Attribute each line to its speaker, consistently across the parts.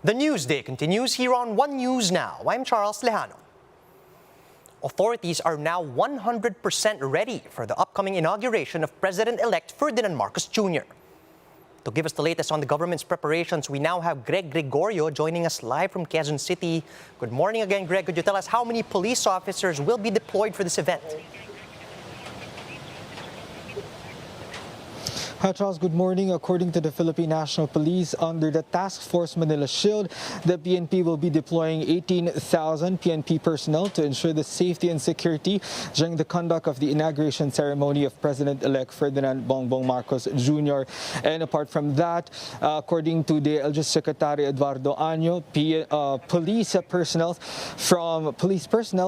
Speaker 1: The News Day continues here on One News Now. I'm Charles Lejano. Authorities are now 100% ready for the upcoming inauguration of President-elect Ferdinand Marcos Jr. To give us the latest on the government's preparations, we now have Greg Gregorio joining us live from Quezon City. Good morning again, Greg. Could you tell us how many police officers will be deployed for this event?
Speaker 2: Hi Charles, good morning. According to the Philippine National Police, under the Task Force Manila Shield, the PNP will be deploying 18,000 PNP personnel to ensure the safety and security during the conduct of the inauguration ceremony of President-elect Ferdinand Bongbong Marcos Jr. And apart from that, according to the LG Secretary Eduardo Año, police personnel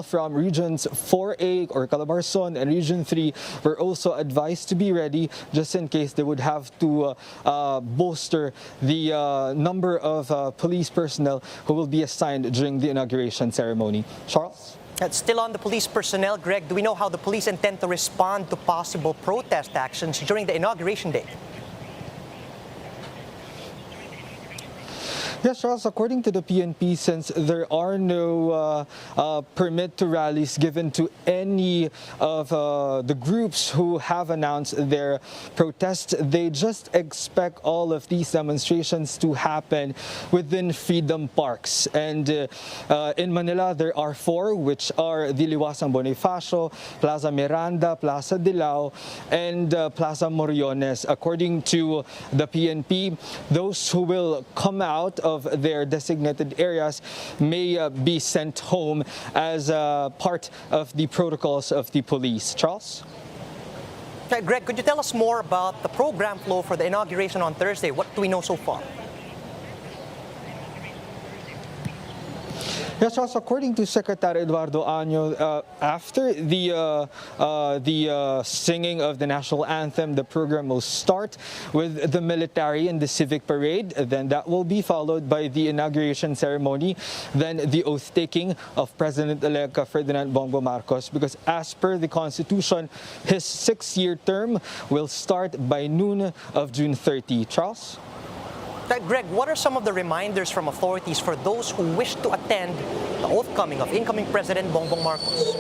Speaker 2: from Regions 4A or Calabarzon and Region 3 were also advised to be ready just in case they would have to bolster the number of police personnel who will be assigned during the inauguration ceremony. Charles?
Speaker 1: Still on the police personnel, Greg, do we know how the police intend to respond to possible protest actions during the inauguration day?
Speaker 2: Yes, Charles, according to the PNP, since there are no permit to rallies given to any of the groups who have announced their protests, they just expect all of these demonstrations to happen within freedom parks. And in Manila, there are 4, which are Diliwasang Bonifacio, Plaza Miranda, Plaza Dilao, and Plaza Moriones. According to the PNP, those who will come out of their designated areas may be sent home as part of the protocols of the police. Charles?
Speaker 1: Greg, could you tell us more about the program flow for the inauguration on Thursday? What do we know so far?
Speaker 2: Yes, Charles, according to Secretary Eduardo Año, after the singing of the national anthem, the program will start with the military and the civic parade. Then that will be followed by the inauguration ceremony, then the oath-taking of President-elect Ferdinand Bongbong Marcos, because as per the Constitution, his 6-year term will start by noon of June 30. Charles?
Speaker 1: Greg, what are some of the reminders from authorities for those who wish to attend the oath-coming of incoming President Bongbong Marcos?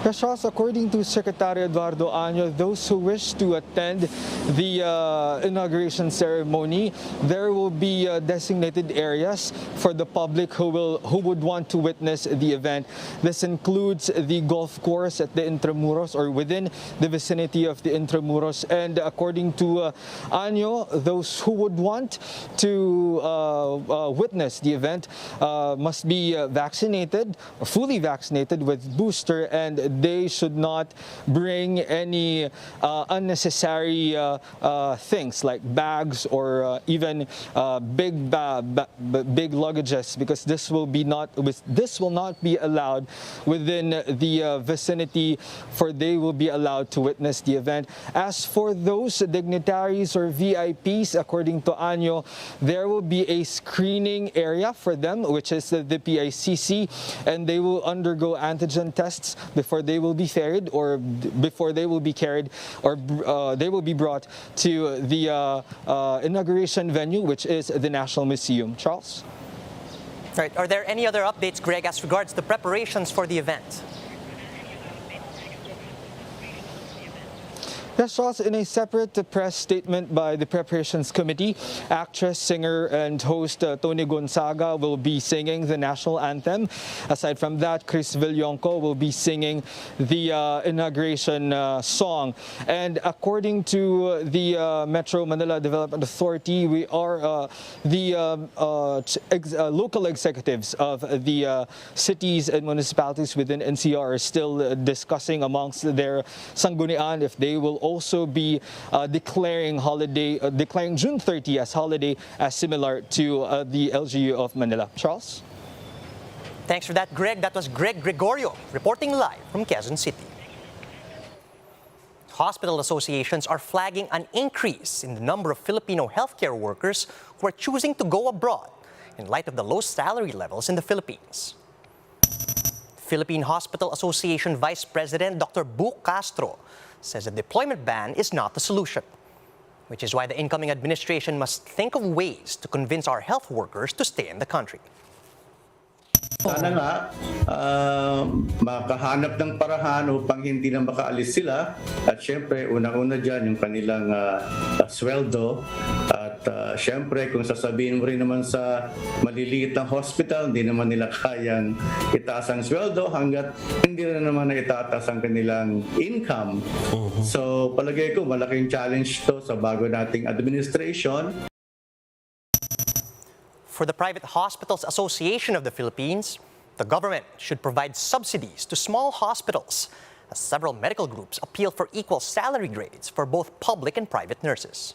Speaker 2: Yes, Charles, according to Secretary Eduardo Año, those who wish to attend the inauguration ceremony, there will be designated areas for the public who would want to witness the event. This includes the golf course at the Intramuros or within the vicinity of the Intramuros. And according to Año, those who would want to witness the event must be vaccinated or fully vaccinated with booster, and they should not bring any unnecessary things like bags or even big luggages, because this will not be allowed within the vicinity, for they will be allowed to witness the event. As for those dignitaries or VIPs, according to Año, there will be a screening area for them, which is the PICC, and they will undergo antigen tests before they will be ferried, or before they will be carried, or they will be brought to the inauguration venue, which is the National Museum. Charles?
Speaker 1: Right. Are there any other updates, Greg, as regards the preparations for the event?
Speaker 2: Yes, Charles, in a separate press statement by the Preparations Committee, actress, singer, and host Tony Gonzaga will be singing the national anthem. Aside from that, Chris Villonco will be singing the inauguration song. And according to the Metro Manila Development Authority, we are local executives of the cities and municipalities within NCR are still discussing amongst their sanggunian if they will also be declaring June 30 as holiday, as similar to the LGU of Manila. Charles?
Speaker 1: Thanks for that, Greg. That was Greg Gregorio reporting live from Quezon City. Hospital associations are flagging an increase in the number of Filipino healthcare workers who are choosing to go abroad in light of the low salary levels in the Philippines. Philippine Hospital Association Vice President Dr. Bu Castro says a deployment ban is not the solution. which is why the incoming administration must think of ways to convince our health workers to stay in the country.
Speaker 3: Sana nga, makahanap ng parahan upang hindi na makaalis sila. At syempre, unang-una dyan yung kanilang sweldo. At syempre, kung sasabihin mo rin naman sa maliliit na hospital, hindi naman nila kayang itaas ang sweldo hanggat hindi rin naman na itataas ang kanilang income. So, palagay ko, malaking challenge to sa bago nating administration.
Speaker 1: For the Private Hospitals Association of the Philippines, the government should provide subsidies to small hospitals, as several medical groups appeal for equal salary grades for both public and private nurses.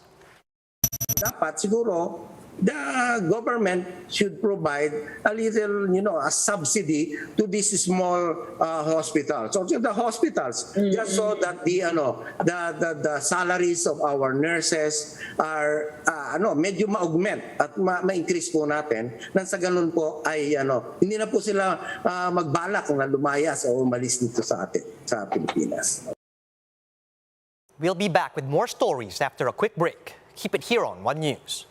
Speaker 4: Dapat siguro the government should provide a little, a subsidy to these small hospitals. So to the hospitals, just so that the salaries of our nurses are medyo ma-augment at ma-increase po natin. Nang sa ganun po ay hindi na po sila magbalak na lumayas o umalis dito sa atin sa Pilipinas.
Speaker 1: We'll be back with more stories after a quick break. Keep it here on One News.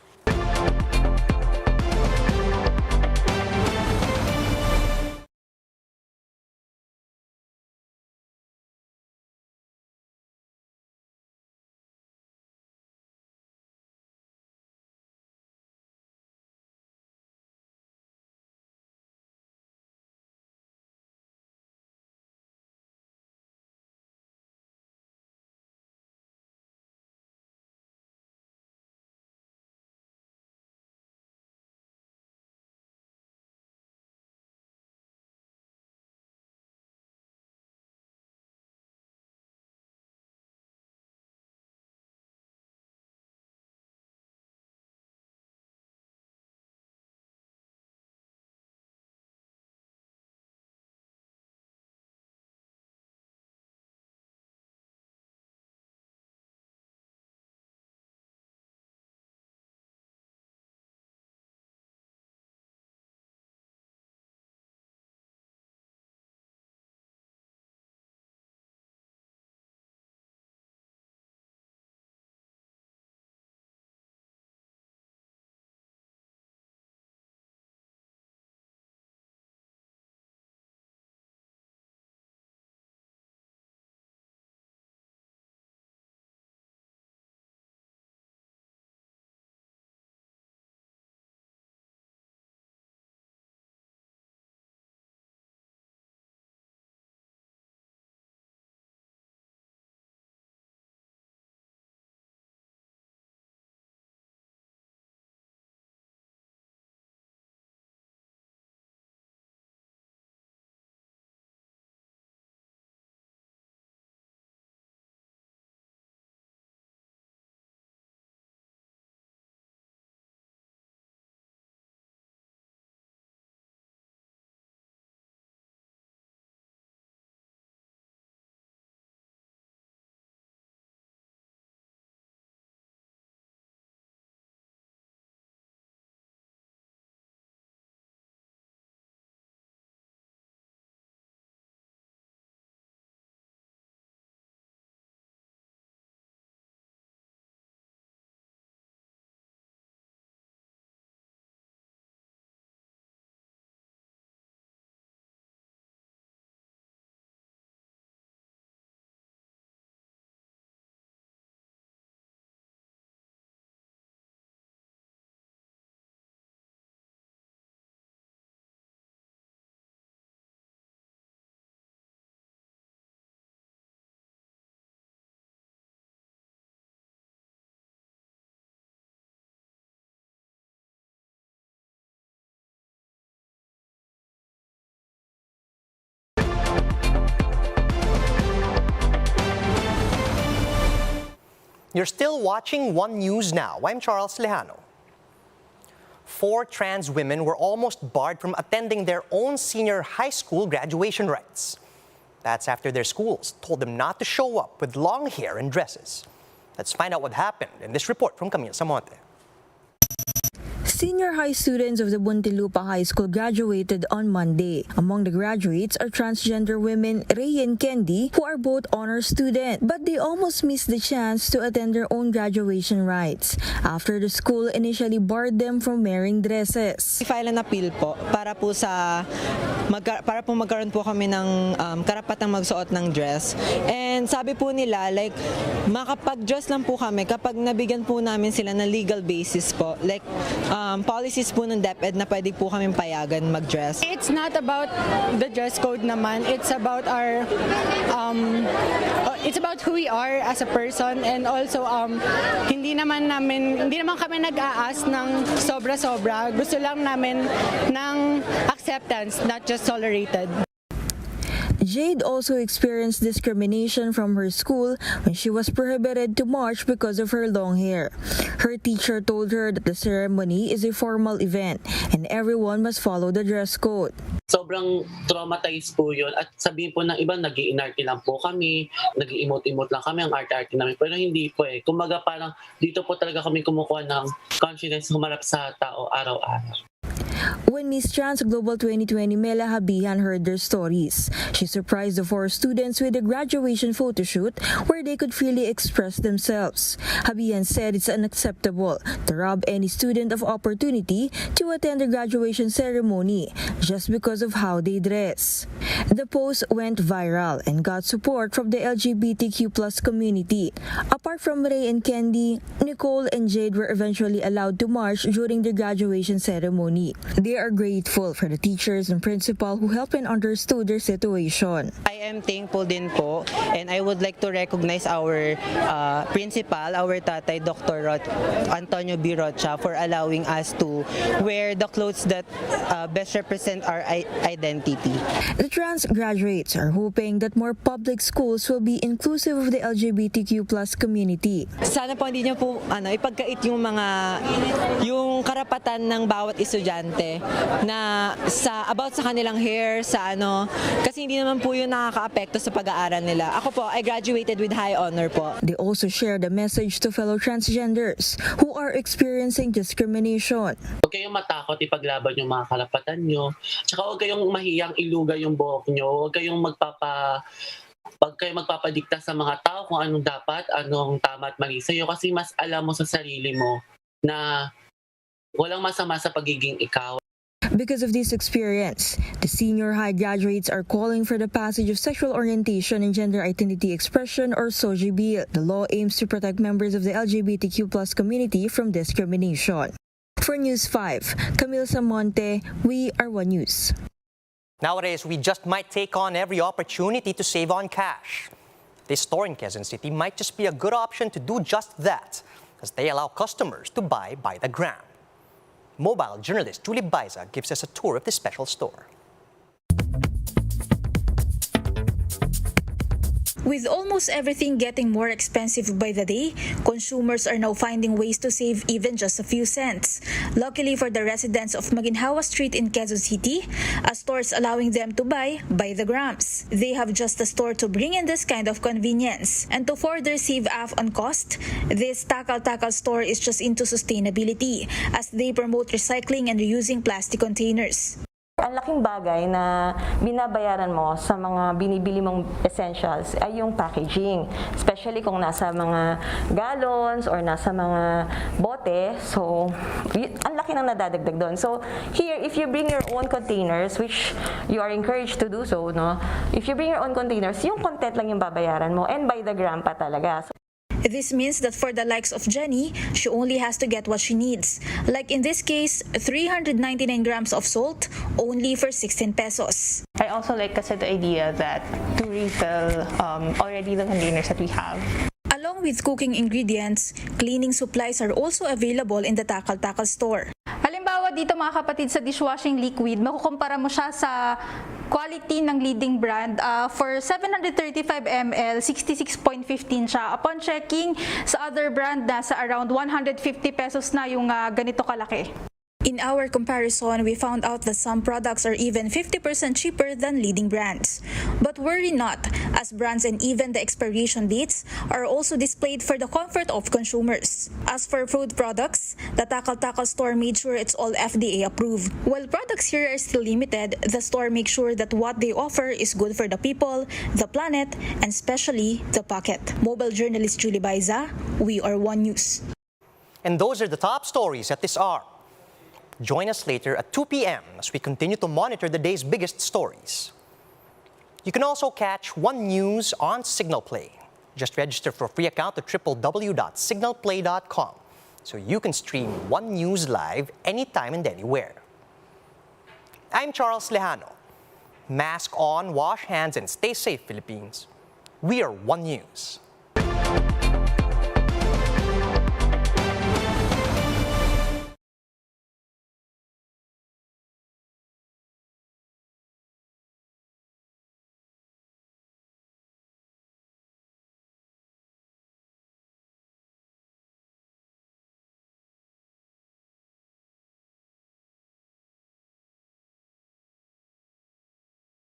Speaker 1: You're still watching One News Now. I'm Charles Lejano. 4 trans women were almost barred from attending their own senior high school graduation rites. That's after their schools told them not to show up with long hair and dresses. Let's find out what happened in this report from Camille Samonte.
Speaker 5: Senior high students of the Muntinlupa High School graduated on Monday. Among the graduates are transgender women Ray and Candy, who are both honor students, but they almost missed the chance to attend their own graduation rites after the school initially barred them from wearing dresses.
Speaker 6: I-file an appeal po para po magkaroon po kami ng karapatang magsuot ng dress. And sabi po nila, like, makapag-dress lang po kami kapag nabigyan po namin sila ng legal basis po. Like, policies po ng DepEd na pwede po kami payagan mag-dress.
Speaker 7: It's not about the dress code naman. It's about it's about who we are as a person, and also hindi naman kami nag-aas ng sobra-sobra. Gusto lang namin ng acceptance, not just tolerated.
Speaker 5: Jade also experienced discrimination from her school when she was prohibited to march because of her long hair. Her teacher told her that the ceremony is a formal event and everyone must follow the dress code.
Speaker 8: Sobrang traumatized po yun. At sabihin po ng iba, nag-i-inarte lang po kami, nag-i-emote-emote lang kami, ang arte-arte namin. Pero hindi po eh. Kumbaga parang dito po talaga kami kumukuha ng confidence humarap sa tao araw-araw.
Speaker 5: When Miss Trans Global 2020 Mela Habihan heard their stories, she surprised the 4 students with a graduation photo shoot where they could freely express themselves. Habihan said it's unacceptable to rob any student of opportunity to attend the graduation ceremony just because of how they dress. The post went viral and got support from the LGBTQ+ community. Apart from Ray and Candy, Nicole and Jade were eventually allowed to march during the graduation ceremony. They are grateful for the teachers and principal who helped and understood their situation.
Speaker 6: I am thankful din po, and I would like to recognize our principal, our tatay, Dr. Antonio B. Rocha, for allowing us to wear the clothes that best represent our identity.
Speaker 5: The trans graduates are hoping that more public schools will be inclusive of the LGBTQ+ community.
Speaker 6: Sana po hindi niyo po ipagkait yung karapatan ng bawat estudyante na about sa kanilang hair, kasi hindi naman po yun nakakaapekto sa pag-aaral nila. Ako po, I graduated with high honor po.
Speaker 5: They also shared a message to fellow transgenders who are experiencing discrimination.
Speaker 8: Huwag kayong matakot ipaglaban yung mga karapatan nyo. Tsaka huwag kayong mahiyang ilugay yung buhok nyo. Huwag kayong magpapadikta sa mga tao kung anong dapat, anong tama at mali sa'yo, kasi mas alam mo sa sarili mo na walang masama sa pagiging ikaw.
Speaker 5: Because of this experience, the senior high graduates are calling for the passage of sexual orientation and gender identity expression, or SOGI bill. The law aims to protect members of the LGBTQ+ community from discrimination. For News 5, Camille Samonte, We Are One News.
Speaker 1: Nowadays, we just might take on every opportunity to save on cash. This store in Quezon City might just be a good option to do just that, as they allow customers to buy by the gram. Mobile journalist Julie Baiza gives us a tour of this special store.
Speaker 9: With almost everything getting more expensive by the day, consumers are now finding ways to save even just a few cents. Luckily for the residents of Maginhawa Street in Quezon City, a store is allowing them to buy by the grams. They have just a store to bring in this kind of convenience. And to further save off on cost, this Takal-takal store is just into sustainability as they promote recycling and reusing plastic containers.
Speaker 10: Ang laking bagay na binabayaran mo sa mga binibili mong essentials ay yung packaging. Especially kung nasa mga gallons or nasa mga bote. So, ang laki nang nadadagdag doon. So, here, if you bring your own containers, which you are encouraged to do so, no? If you bring your own containers, yung content lang yung babayaran mo and by the gram pa talaga.
Speaker 9: This means that for the likes of Jenny, she only has to get what she needs. Like in this case, 399 grams of salt only for 16 pesos.
Speaker 11: I also like kasi the idea that to refill already the containers that we have.
Speaker 9: Along with cooking ingredients, cleaning supplies are also available in the Takal-takal store.
Speaker 12: Halimbawa dito mga kapatid sa dishwashing liquid, makukumpara mo siya sa quality ng leading brand. For 735 ml, 66.15 siya. Upon checking sa other brand, nasa around 150 pesos na yung ganito kalaki.
Speaker 9: In our comparison, we found out that some products are even 50% cheaper than leading brands. But worry not, as brands and even the expiration dates are also displayed for the comfort of consumers. As for food products, the Takal-takal store made sure it's all FDA approved. While products here are still limited, the store makes sure that what they offer is good for the people, the planet, and especially the pocket. Mobile journalist Julie Baiza, We Are One News.
Speaker 1: And those are the top stories at this hour. Join us later at 2 p.m. as we continue to monitor the day's biggest stories. You can also catch One News on Signal Play. Just register for a free account at www.signalplay.com so you can stream One News live anytime and anywhere. I'm Charles Lejano. Mask on, wash hands, and stay safe, Philippines. We are One News.